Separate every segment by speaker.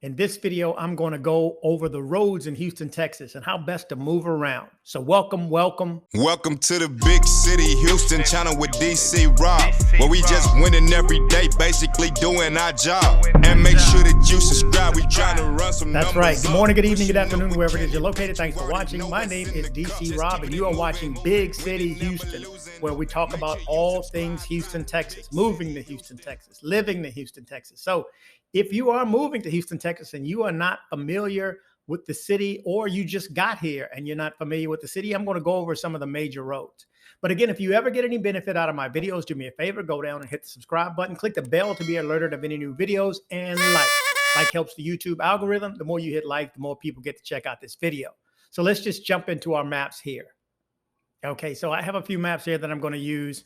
Speaker 1: In this video, I'm going to go over the roads in Houston, Texas, and how best to move around. So welcome.
Speaker 2: Welcome to the big city, Houston channel with dcbornrob, where we just winning every day, basically doing our job. And make sure that you subscribe. We trying to run some numbers.
Speaker 1: That's right. Good morning, good evening, good afternoon, wherever it is you're located. Thanks for watching. My name is dcbornrob, and you are watching Big City Houston, where we talk about all things Houston, Texas, moving to Houston, Texas, living to Houston, Texas. So if you are moving to Houston, Texas, and you are not familiar with the city, or you just got here and you're not familiar with the city, I'm going to go over some of the major roads. But again, if you ever get any benefit out of my videos, do me a favor, go down and hit the subscribe button, click the bell to be alerted of any new videos, and like. Like helps the YouTube algorithm. The more you hit like, the more people get to check out this video. So let's just jump into our maps here. Okay, so I have a few maps here that I'm going to use.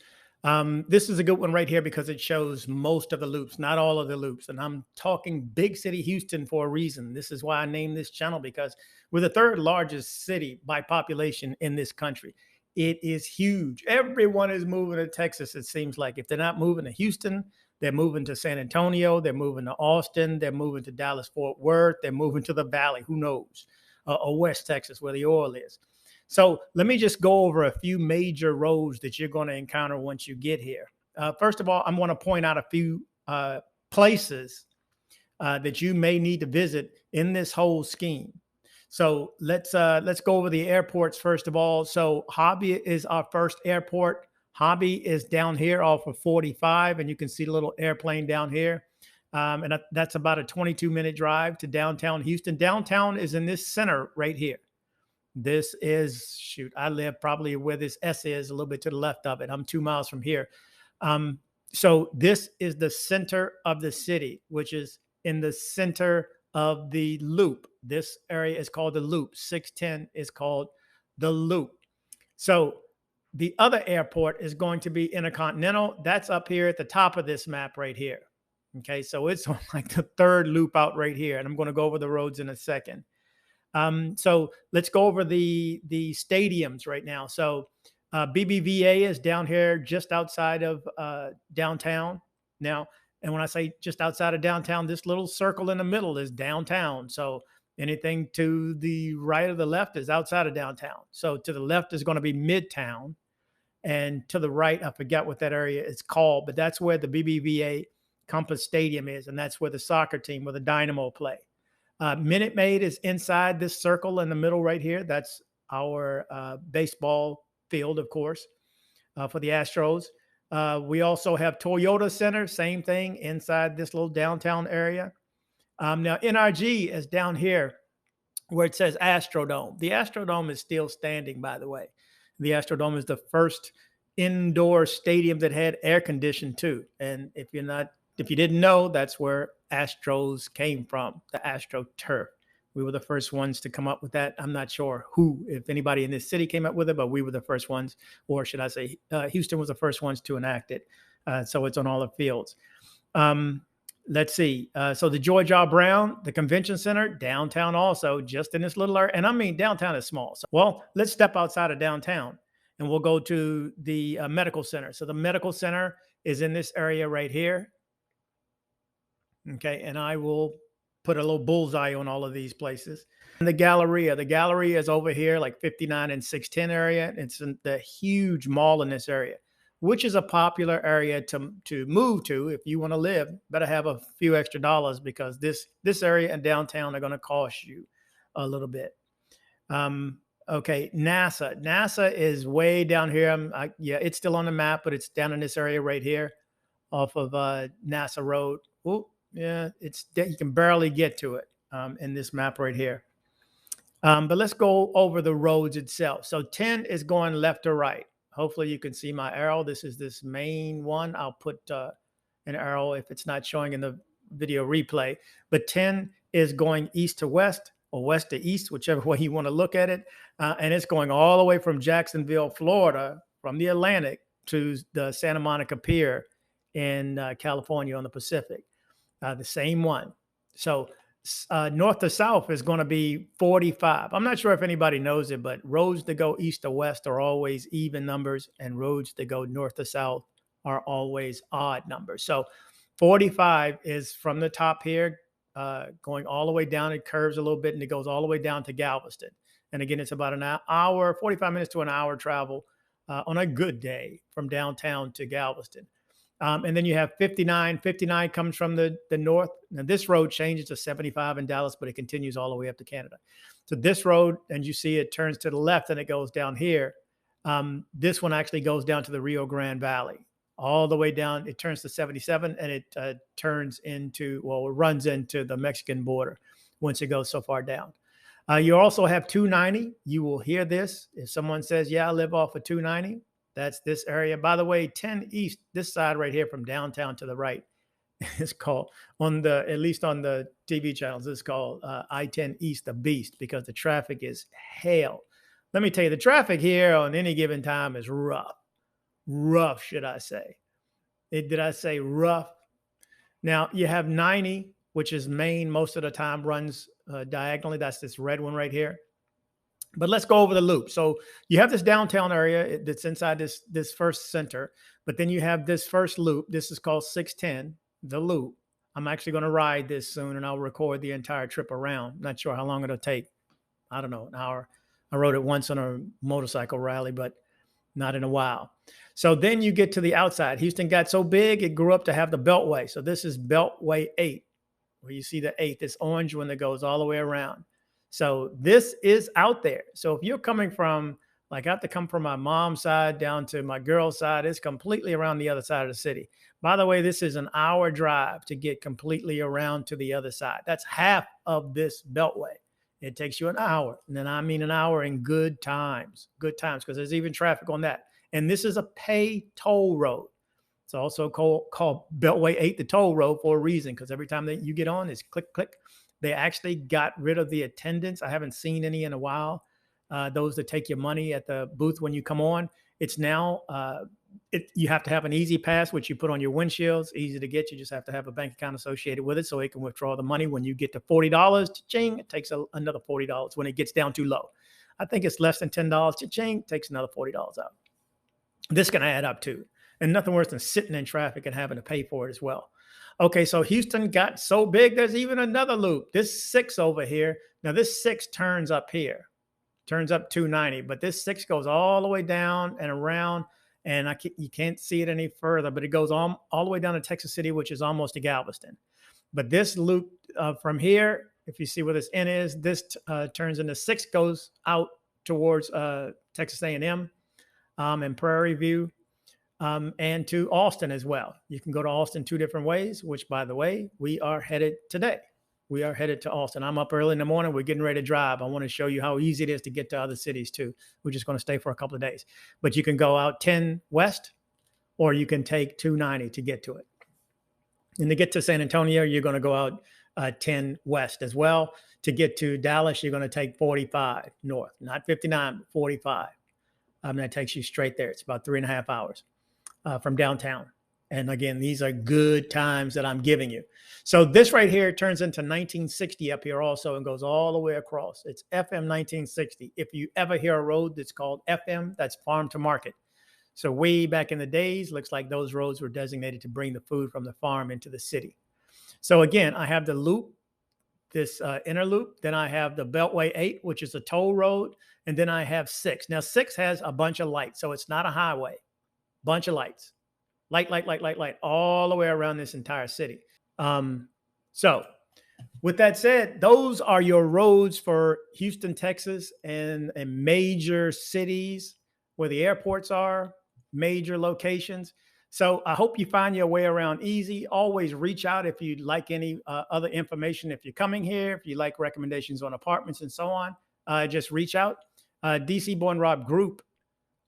Speaker 1: This is a good one right here because it shows most of the loops, not all of the loops. And I'm talking big city Houston for a reason. This is why I named this channel, because we're the third largest city by population in this country. It is huge. Everyone is moving to Texas, it seems like. If they're not moving to Houston, they're moving to San Antonio, they're moving to Austin, they're moving to Dallas-Fort Worth, they're moving to the Valley, who knows, or West Texas, where the oil is. So let me just go over a few major roads that you're going to encounter once you get here. First of all, I'm going to point out a few places that you may need to visit in this whole scheme. So let's go over the airports first of all. So Hobby is our first airport. Hobby is down here off of 45, and you can see the little airplane down here. And that's about a 22-minute drive to downtown Houston. Downtown is in this center right here. This is, shoot, I live probably where this S is, a little bit to the left of it. I'm 2 miles from here. So this is the center of the city, which is in the center of the loop. This area is called the loop. 610 is called the loop. So the other airport is going to be Intercontinental. That's up here at the top of this map right here. Okay, so it's on like the third loop out right here. And I'm going to go over the roads in a second. So let's go over the stadiums right now. So BBVA is down here just outside of downtown now. And when I say just outside of downtown, this little circle in the middle is downtown. So anything to the right or the left is outside of downtown. So to the left is going to be Midtown. And to the right, I forget what that area is called, but that's where the BBVA Compass Stadium is. And that's where the soccer team, where the Dynamo play. Minute Maid is inside this circle in the middle right here. That's our baseball field, of course, for the Astros. We also have Toyota Center, same thing, inside this little downtown area. Now, NRG is down here where it says Astrodome. The Astrodome is still standing, by the way. The Astrodome is the first indoor stadium that had air conditioning too. And if you didn't know, that's where Astros came from, the AstroTurf. We were the first ones to come up with that. I'm not sure if anybody in this city came up with it, but we were the first ones, or should I say Houston was the first ones to enact it. So it's on all the fields. Let's see. So the George R. Brown, the convention center, downtown also, just in this little area. And I mean, downtown is small. So, well, let's step outside of downtown and we'll go to the medical center. So the medical center is in this area right here. Okay, and I will put a little bullseye on all of these places. And the Galleria is over here, like 59 and 610 area. It's in the huge mall in this area, which is a popular area to move to if you want to live. Better have a few extra dollars because this area and downtown are going to cost you a little bit. Okay, NASA is way down here. Yeah, it's still on the map, but it's down in this area right here off of NASA Road. Oh, yeah, you can barely get to it in this map right here. But let's go over the roads itself. So 10 is going left to right. Hopefully you can see my arrow. This is this main one. I'll put an arrow if it's not showing in the video replay. But 10 is going east to west or west to east, whichever way you want to look at it. And it's going all the way from Jacksonville, Florida, from the Atlantic to the Santa Monica Pier in California on the Pacific. The same one. So north to south is going to be 45. I'm not sure if anybody knows it, but roads that go east to west are always even numbers, and roads that go north to south are always odd numbers. So 45 is from the top here going all the way down. It curves a little bit and it goes all the way down to Galveston. And again, it's about an hour, 45 minutes to an hour travel on a good day from downtown to Galveston. And then you have 59. 59 comes from the north. Now, this road changes to 75 in Dallas, but it continues all the way up to Canada. So this road, and you see it turns to the left and it goes down here. This one actually goes down to the Rio Grande Valley, all the way down. It turns to 77 and it runs into the Mexican border once it goes so far down. You also have 290. You will hear this. If someone says, yeah, I live off of 290, that's this area. By the way, 10 East, this side right here from downtown to the right, is called, at least on the TV channels, it's called I-10 East, the Beast, because the traffic is hell. Let me tell you, the traffic here on any given time is rough. Rough, should I say. Did I say rough? Now, you have 90, which is Main, most of the time runs diagonally. That's this red one right here. But let's go over the loop. So you have this downtown area that's inside this first center, but then you have this first loop. This is called 610, the loop. I'm actually going to ride this soon, and I'll record the entire trip around. Not sure how long it'll take. I don't know, an hour. I rode it once on a motorcycle rally, but not in a while. So then you get to the outside. Houston got so big, it grew up to have the Beltway. So this is Beltway 8, where you see the 8, this orange one that goes all the way around. So this is out there. So if you're coming from, like I have to come from my mom's side down to my girl's side, it's completely around the other side of the city. By the way, this is an hour drive to get completely around to the other side. That's half of this Beltway. It takes you an hour. And then I mean an hour in good times, because there's even traffic on that. And this is a pay toll road. It's also called Beltway 8, the toll road, for a reason, because every time that you get on, it's click, click. They actually got rid of the attendants. I haven't seen any in a while. Those that take your money at the booth when you come on. It's now, you have to have an easy pass, which you put on your windshields. Easy to get. You just have to have a bank account associated with it so it can withdraw the money. When you get to $40, cha-ching, it takes another $40 when it gets down too low. I think it's less than $10, cha-ching, takes another $40 out. This can add up too. And nothing worse than sitting in traffic and having to pay for it as well. Okay, so Houston got so big, there's even another loop. This 6 over here. Now, this 6 turns up here, turns up 290, but this 6 goes all the way down and around, and you can't see it any further, but it goes all the way down to Texas City, which is almost to Galveston. But this loop from here, if you see where this N is, this turns into 6, goes out towards Texas A&M and Prairie View. And to Austin as well. You can go to Austin 2 different ways, which, by the way, we are headed today. We are headed to Austin. I'm up early in the morning. We're getting ready to drive. I want to show you how easy it is to get to other cities too. We're just going to stay for a couple of days. But you can go out 10 west, or you can take 290 to get to it. And to get to San Antonio, you're going to go out 10 west as well. To get to Dallas, you're going to take 45 north, not 59, but 45. That takes you straight there. It's about 3.5 hours. From downtown. And again, these are good times that I'm giving you. So this right here turns into 1960 up here also and goes all the way across. It's FM 1960. If you ever hear a road that's called FM, that's farm to market. So way back in the days, looks like those roads were designated to bring the food from the farm into the city. So again, I have the loop, this inner loop. Then I have the Beltway 8, which is a toll road. And then I have 6. Now 6 has a bunch of lights, so it's not a highway. Bunch of lights, light, all the way around this entire city. So with that said, those are your roads for Houston, Texas, and major cities where the airports are, major locations. So I hope you find your way around easy. Always reach out if you'd like any other information. If you're coming here, if you like recommendations on apartments and so on, just reach out. dcbornrob group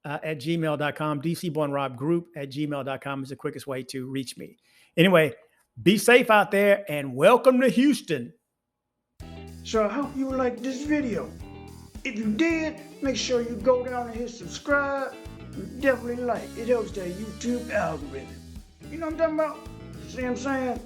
Speaker 1: at gmail.com. dcbornrob at gmail.com is the quickest way to reach me. Anyway, be safe out there and welcome to Houston.
Speaker 3: So I hope you liked this video. If you did, make sure you go down and hit subscribe. And definitely like. It helps that YouTube algorithm. You know what I'm talking about? See what I'm saying?